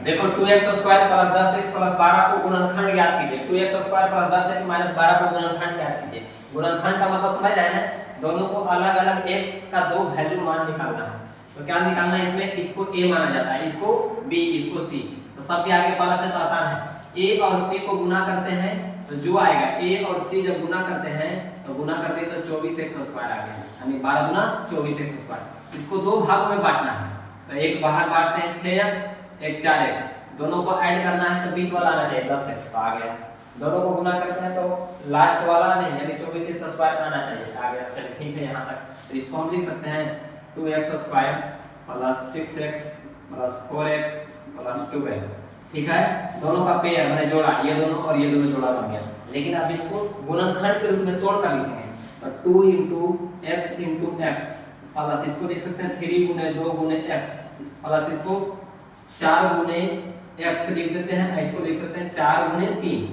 देखो 2x square plus 10x plus 12 को गुणनखंड ज्ञात कीजिए। 2x square plus 10x minus 12 को गुणनखंड ज्ञात कीजिए। गुणनखंड का मतलब समझ रहे हैं, दोनों को अलग अलग x का दो वैल्यू मान निकालना है। तो क्या निकालना है इसमें, इसको a माना जाता है, इसको b, इसको c। तो सबके आगे प्लस है तो आसान है। a और c को गुना करते हैं तो जो आएगा a और c जब गुना करते हैं तो गुना कर दे तो 24x स्क्वायर आ गया, यानी 12 गुना 24x स्क्वायर। इसको दो भागों में बांटना है, तो एक भाग बांटते हैं 6x, एक 4x, दोनों को ऐड करना है तो बीच वाला आना चाहिए 10x, तो आ गया। दोनों को गुना करते हैं तो लास्ट वाला नहीं, यानी 24x स्क्वायर आना चाहिए, आ गया। चलिए ठीक है, यहाँ तक। तो इसको हम लिख सकते हैं 2x square plus 6x plus 4x plus 12। ठीक है, दोनों का पेयर मैंने जोड़ा, ये दोनों और ये दोनों जोड़ा बन गया। लेकिन अब इसको गुणनखंड के रूप में तोड़ कर लिखेंगे, तो 2 into x प्लस इसको लिख सकते हैं 3 गुने 2 गुने x प्लस इसको 4 गुने x लिख देते हैं, इसको लिख सकते हैं 4 गुने 3।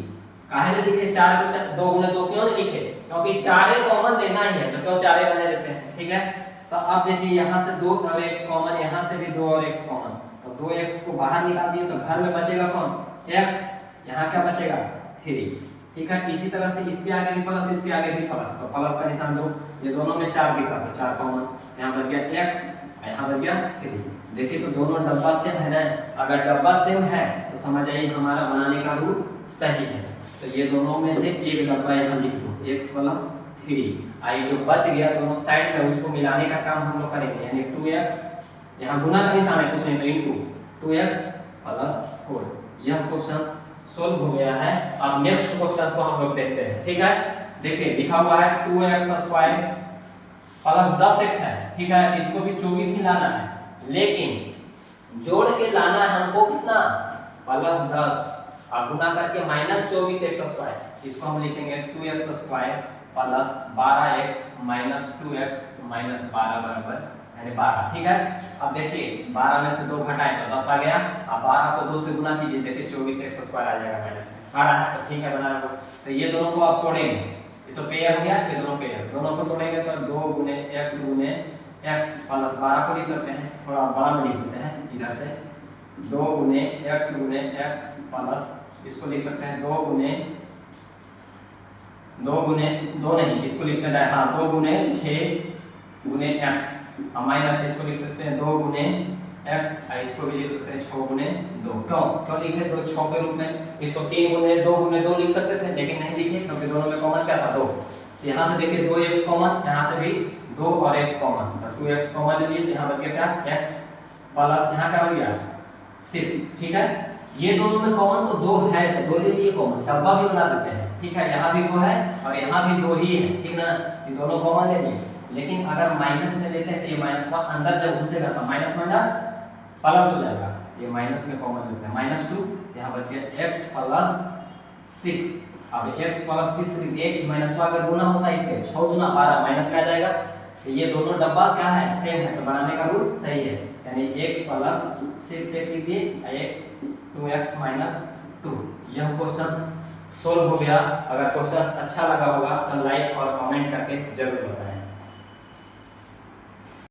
काहे लिखे 4 को 2 गुने 2 क्यों नहीं लिखे, क्योंकि 4 कॉमन लेना ही है, तो क्यों 4 रहने देते हैं। ठीक है, तो अब देखिए यहाँ से 2 और x कॉमन, यहाँ से भी 2 और x कॉमन, तो 2x को बाहर निकाल दिए तो घर में बचेगा कौन, x, यहाँ क्या बचेगा 3। ठीक है, इसी तरह से इसके आगे भी प्लस, इसके आगे भी प्लस, तो प्लस का निशान दो, ये दोनों में 4 दिखा तो 4 कॉमन, यहाँ बच गया x, यहाँ बच गया 3। देखिए तो दोनों डब्बा सेम है ना, अगर डब्बा सेम है तो समझ आइए हमारा बनाने का रूल सही है। तो ये दोनों में से एक डब्बा यहाँ लिख दो, x प्लस 3। आइए जो बच गया दोनों साइड में उसको मिलाने का काम हम लोग करेंगे, यानी 2x, यहाँ गुना का निशान है कुछ नहीं तो इनटू 2x प्लस 4। यह क्वेश्चन सोल्व हो गया है। अब नेक्स्ट क्वेश्चन को हम लोग देखते हैं। ठीक है, देखिए लिखा हुआ है 2x स्क्वायर प्लस 10x है। ठीक है, इसको भी 24 ही लाना है, लेकिन जोड़ के लाना है हमको कितना, प्लस 10 और गुना करके माइनस 24x स्क्वायर। इसको हम लिखेंगे 2x square plus 12x minus 2x minus 12 बराबर यानी 12। ठीक है, अब देखिए 12 में से 2 घटाएं तो 10 आ गया, अब 12 को 2 से गुना कीजिए, देखिए 24x स्क्वायर आ जाएगा माइनस में, आ रहा है तो ठीक है बना रहा। तो ये दोनों को आप तोड़ेंगे, ये तो पेयर हो गया, ये दोनों पेयर, दोनों को तोड़ेंगे तो 2 गुने x गुने x प्लस 12 को लिख सकते हैं, थोड़ा बड़ा में लिख देते हैं इधर से, 2 गुने x प्लस इसको लिख सकते हैं 2 गुने 2 नहीं, इसको लिखते हैं हाँ 2 गुने 6 गुने x, और माइनस इसको लिख सकते हैं 2 गुने x, और इसको भी लिख सकते हैं 6 गुने 2। क्यों लिखे 2 6 के रूप में, इसको 3 गुने 2 लिख सकते थे, लेकिन नहीं लिखे क्योंकि दोनों में कॉमन क्या था 2। तो यहाँ से देखिए 2x कॉमन, यहाँ से भी 2 और x कॉमन, तो 2x कॉमन ले लिए, यहाँ बच गया क्या x प्लस यहाँ क्या हो गया 6। ठीक है, ये दोनों में कॉमन तो 2 है तो 2 ले लिए कॉमन, डब्बा भी बना देते हैं। ठीक है, यहाँ भी 2 है और यहाँ भी 2 ही है, ठीक ना, ये दोनों कॉमन ले लिए। लेकिन अगर माइनस में लेते हैं तो ये माइनस का अंदर जब घुसेगा तो माइनस माइनस प्लस हो जाएगा, ये माइनस में कॉमन लेते हैं -2, यहाँ बच गया x प्लस 6। अब x प्लस 6 लिखिए, माइनस का अगर गुना होता है इसके 6 गुना 12 माइनस का आ जाएगा, तो ये दोनों डब्बा क्या है सेम है, तो बनाने का रूल सही है, यानी x प्लस 6 एक लिख दिए, एक 2x माइनस 2। यह क्वेश्चन सोल्व हो गया। अगर क्वेश्चन अच्छा लगा होगा तो लाइक और कमेंट करके जरूर बताएं।